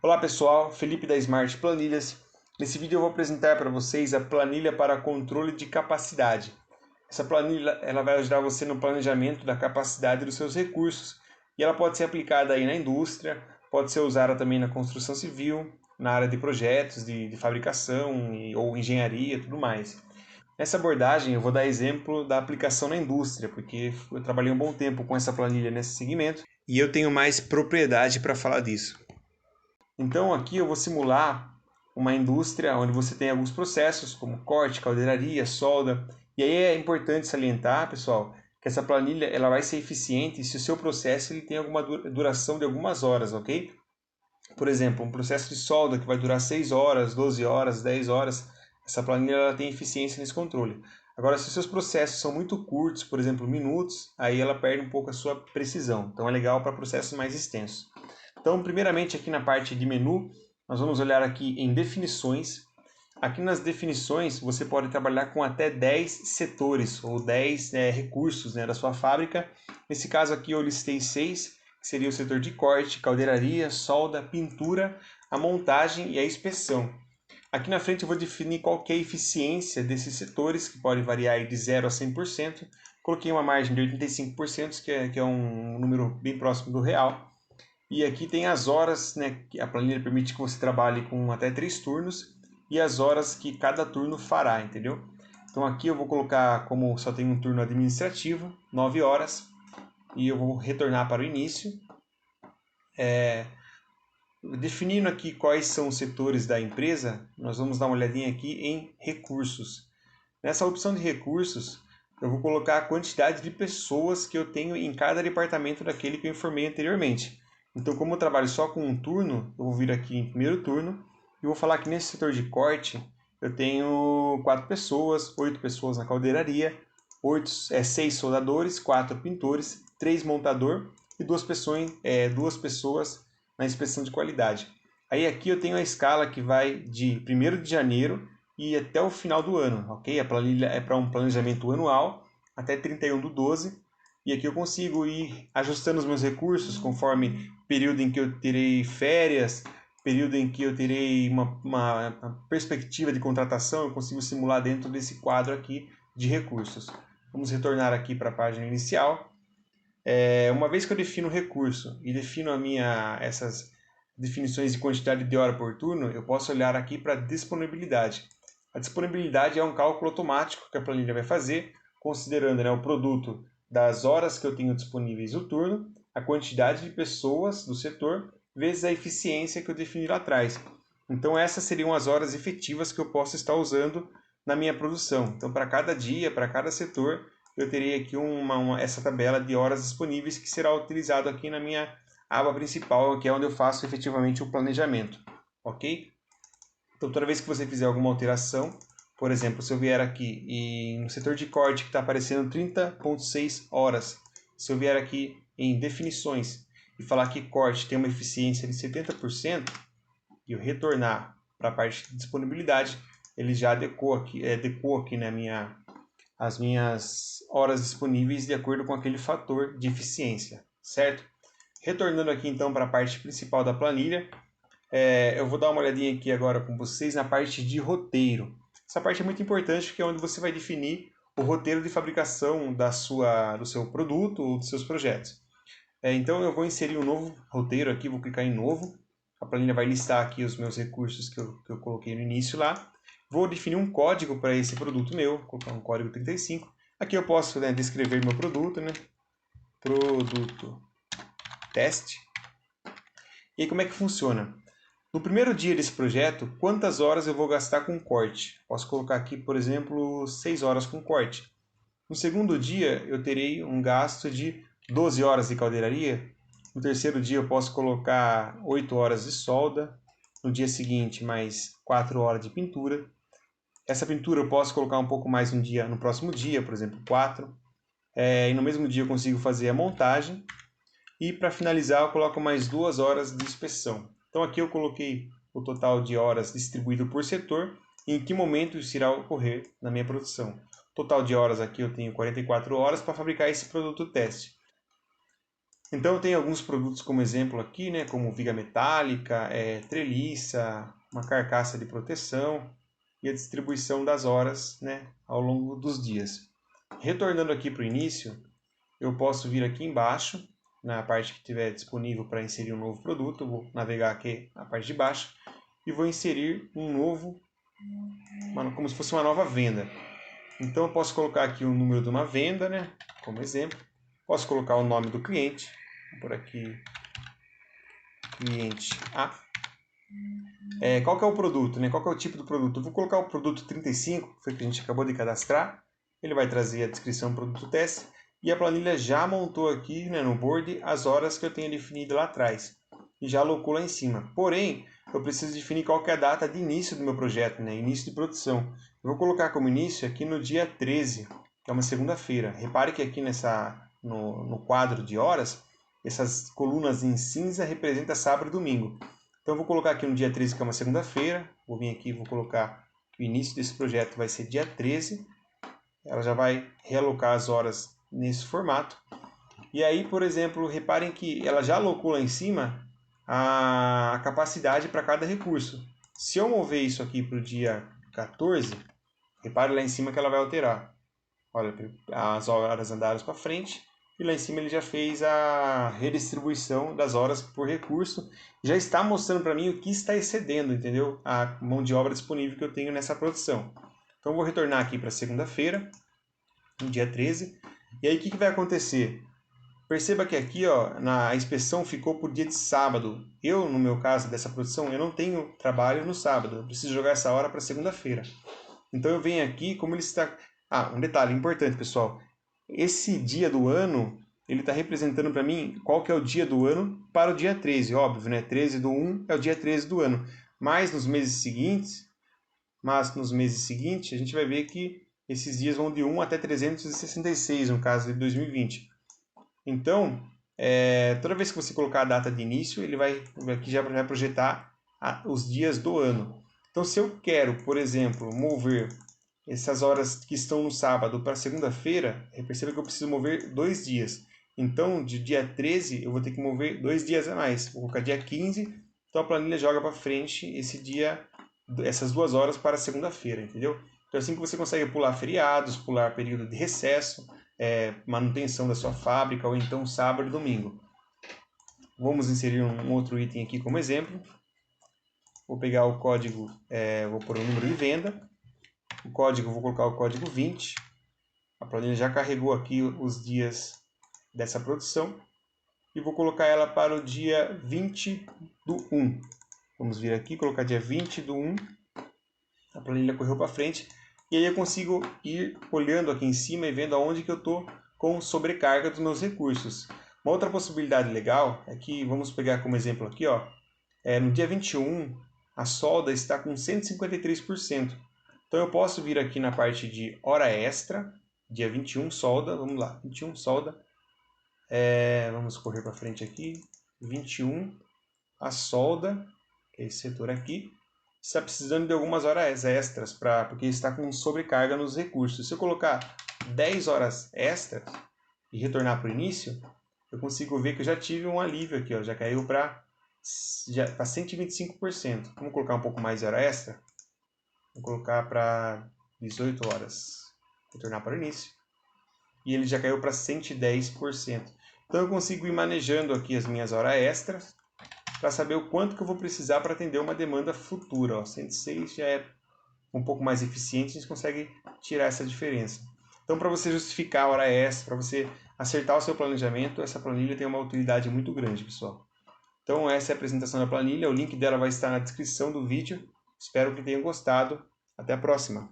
Olá pessoal, Felipe da Smart Planilhas. Nesse vídeo eu vou apresentar para vocês a planilha para controle de capacidade. Essa planilha ela vai ajudar você no planejamento da capacidade dos seus recursos e ela pode ser aplicada aí na indústria, pode ser usada também na construção civil, na área de projetos, de fabricação ou engenharia e tudo mais. Nessa abordagem eu vou dar exemplo da aplicação na indústria, porque eu trabalhei um bom tempo com essa planilha nesse segmento e eu tenho mais propriedade para falar disso. Então aqui eu vou simular uma indústria onde você tem alguns processos, como corte, caldeiraria, solda. E aí é importante salientar, pessoal, que essa planilha ela vai ser eficiente se o seu processo ele tem alguma duração de algumas horas, ok? Por exemplo, um processo de solda que vai durar 6 horas, 12 horas, 10 horas, essa planilha ela tem eficiência nesse controle. Agora, se os seus processos são muito curtos, por exemplo, minutos, aí ela perde um pouco a sua precisão. Então é legal para processos mais extensos. Então, primeiramente aqui na parte de menu, nós vamos olhar aqui em definições. Aqui nas definições, você pode trabalhar com até 10 setores ou 10 recursos da sua fábrica. Nesse caso aqui eu listei 6, que seria o setor de corte, caldeiraria, solda, pintura, a montagem e a inspeção. Aqui na frente eu vou definir qual que é a eficiência desses setores, que pode variar de 0 a 100%. Coloquei uma margem de 85%, que é um número bem próximo do real. E aqui tem as horas, que a planilha permite que você trabalhe com até 3 turnos e as horas que cada turno fará, entendeu? Então aqui eu vou colocar, como só tem um turno administrativo, 9 horas, e eu vou retornar para o início. Definindo aqui quais são os setores da empresa, nós vamos dar uma olhadinha aqui em recursos. Nessa opção de recursos, eu vou colocar a quantidade de pessoas que eu tenho em cada departamento daquele que eu informei anteriormente. Então, como eu trabalho só com um turno, eu vou vir aqui em primeiro turno e vou falar que nesse setor de corte eu tenho 4 pessoas, 8 pessoas na caldeiraria, 6 soldadores, 4 pintores, 3 montador e 2 pessoas na inspeção de qualidade. Aí aqui eu tenho a escala que vai de 1º de janeiro e até o final do ano, ok? A planilha é para um planejamento anual até 31/12 e aqui eu consigo ir ajustando os meus recursos conforme período em que eu terei férias, período em que eu terei uma perspectiva de contratação, eu consigo simular dentro desse quadro aqui de recursos. Vamos retornar aqui para a página inicial. Uma vez que eu defino o recurso e defino essas definições de quantidade de hora por turno, eu posso olhar aqui para disponibilidade. A disponibilidade é um cálculo automático que a planilha vai fazer, considerando o produto das horas que eu tenho disponíveis no turno, a quantidade de pessoas do setor, vezes a eficiência que eu defini lá atrás. Então essas seriam as horas efetivas que eu posso estar usando na minha produção. Então para cada dia, para cada setor, eu terei aqui essa tabela de horas disponíveis que será utilizado aqui na minha aba principal, que é onde eu faço efetivamente o planejamento, ok? Então toda vez que você fizer alguma alteração, por exemplo, se eu vier aqui e no setor de corte que está aparecendo 30,6 horas, se eu vier aqui em definições e falar que corte tem uma eficiência de 70% e eu retornar para a parte de disponibilidade, ele já adequou aqui as minhas horas disponíveis de acordo com aquele fator de eficiência, certo? Retornando aqui então para a parte principal da planilha, eu vou dar uma olhadinha aqui agora com vocês na parte de roteiro. Essa parte é muito importante porque é onde você vai definir o roteiro de fabricação do seu produto ou dos seus projetos. Então eu vou inserir um novo roteiro aqui, vou clicar em novo. A planilha vai listar aqui os meus recursos que eu coloquei no início lá. Vou definir um código para esse produto meu, vou colocar um código 35. Aqui eu posso descrever meu produto, produto teste. E aí como é que funciona? No primeiro dia desse projeto, quantas horas eu vou gastar com corte? Posso colocar aqui, por exemplo, 6 horas com corte. No segundo dia, eu terei um gasto de 12 horas de caldeiraria. No terceiro dia, eu posso colocar 8 horas de solda. No dia seguinte, mais 4 horas de pintura. Essa pintura eu posso colocar um pouco mais no próximo dia, por exemplo, 4. E no mesmo dia eu consigo fazer a montagem. E para finalizar, eu coloco mais 2 horas de inspeção. Então aqui eu coloquei o total de horas distribuído por setor e em que momento isso irá ocorrer na minha produção. Total de horas aqui eu tenho 44 horas para fabricar esse produto teste. Então eu tenho alguns produtos como exemplo aqui, né, como viga metálica, treliça, uma carcaça de proteção e a distribuição das horas, né, ao longo dos dias. Retornando aqui para o início, eu posso vir aqui embaixo, na parte que estiver disponível para inserir um novo produto, vou navegar aqui na parte de baixo e vou inserir um novo, como se fosse uma nova venda. Então eu posso colocar aqui o número de uma venda, né, como exemplo. Posso colocar o nome do cliente, por aqui, cliente A. Qual que é o produto, né? Qual que é o tipo do produto? Eu vou colocar o produto 35, que foi que a gente acabou de cadastrar. Ele vai trazer a descrição do produto teste. E a planilha já montou aqui, né, no board as horas que eu tenho definido lá atrás. E já alocou lá em cima. Porém, eu preciso definir qual que é a data de início do meu projeto, né? Início de produção. Eu vou colocar como início aqui no dia 13, que é uma segunda-feira. Repare que aqui no quadro de horas, essas colunas em cinza representam sábado e domingo. Então eu vou colocar aqui no dia 13, que é uma segunda-feira. Vou vir aqui e vou colocar o início desse projeto vai ser dia 13. Ela já vai realocar as horas nesse formato. E aí, por exemplo, reparem que ela já alocou lá em cima a capacidade para cada recurso. Se eu mover isso aqui para o dia 14, repare lá em cima que ela vai alterar. Olha, as horas andadas para frente. E lá em cima ele já fez a redistribuição das horas por recurso. Já está mostrando para mim o que está excedendo, entendeu? A mão de obra disponível que eu tenho nessa produção. Então eu vou retornar aqui para segunda-feira, no dia 13. E aí o que vai acontecer? Perceba que aqui, ó, a inspeção ficou por dia de sábado. Eu, no meu caso dessa produção, eu não tenho trabalho no sábado. Eu preciso jogar essa hora para segunda-feira. Então eu venho aqui, como ele está... um detalhe importante, pessoal. Esse dia do ano, ele está representando para mim qual que é o dia do ano para o dia 13, óbvio, né? 13/1 é o dia 13 do ano. Mas nos meses seguintes, a gente vai ver que esses dias vão de 1 até 366, no caso de 2020. Então, toda vez que você colocar a data de início, ele aqui já vai projetar os dias do ano. Então, se eu quero, por exemplo, mover essas horas que estão no sábado para segunda-feira, perceba que eu preciso mover 2 dias. Então, de dia 13, eu vou ter que mover 2 dias a mais. Vou colocar dia 15, então a planilha joga para frente essas 2 horas para segunda-feira, entendeu? Então, assim que você consegue pular feriados, pular período de recesso, manutenção da sua fábrica, ou então sábado e domingo. Vamos inserir um outro item aqui como exemplo. Vou pegar o código, vou pôr o número de venda. O código, vou colocar o código 20. A planilha já carregou aqui os dias dessa produção. E vou colocar ela para o dia 20/1. Vamos vir aqui, colocar dia 20/1. A planilha correu para frente. E aí eu consigo ir olhando aqui em cima e vendo aonde que eu estou com sobrecarga dos meus recursos. Uma outra possibilidade legal é que, vamos pegar como exemplo aqui, ó, no dia 21, a solda está com 153%. Então eu posso vir aqui na parte de hora extra, dia 21 solda, vamos lá, 21 solda, vamos correr para frente aqui, 21, a solda, que é esse setor aqui, está precisando de algumas horas extras, porque está com sobrecarga nos recursos. Se eu colocar 10 horas extras e retornar para o início, eu consigo ver que eu já tive um alívio aqui, ó, já caiu para 125%. Vamos colocar um pouco mais de hora extra? Vou colocar para 18 horas. Retornar para o início. E ele já caiu para 110%. Então eu consigo ir manejando aqui as minhas horas extras para saber o quanto que eu vou precisar para atender uma demanda futura. Ó, 106 já é um pouco mais eficiente, a gente consegue tirar essa diferença. Então, para você justificar a hora extra, para você acertar o seu planejamento, essa planilha tem uma utilidade muito grande, pessoal. Então, essa é a apresentação da planilha. O link dela vai estar na descrição do vídeo. Espero que tenham gostado. Até a próxima!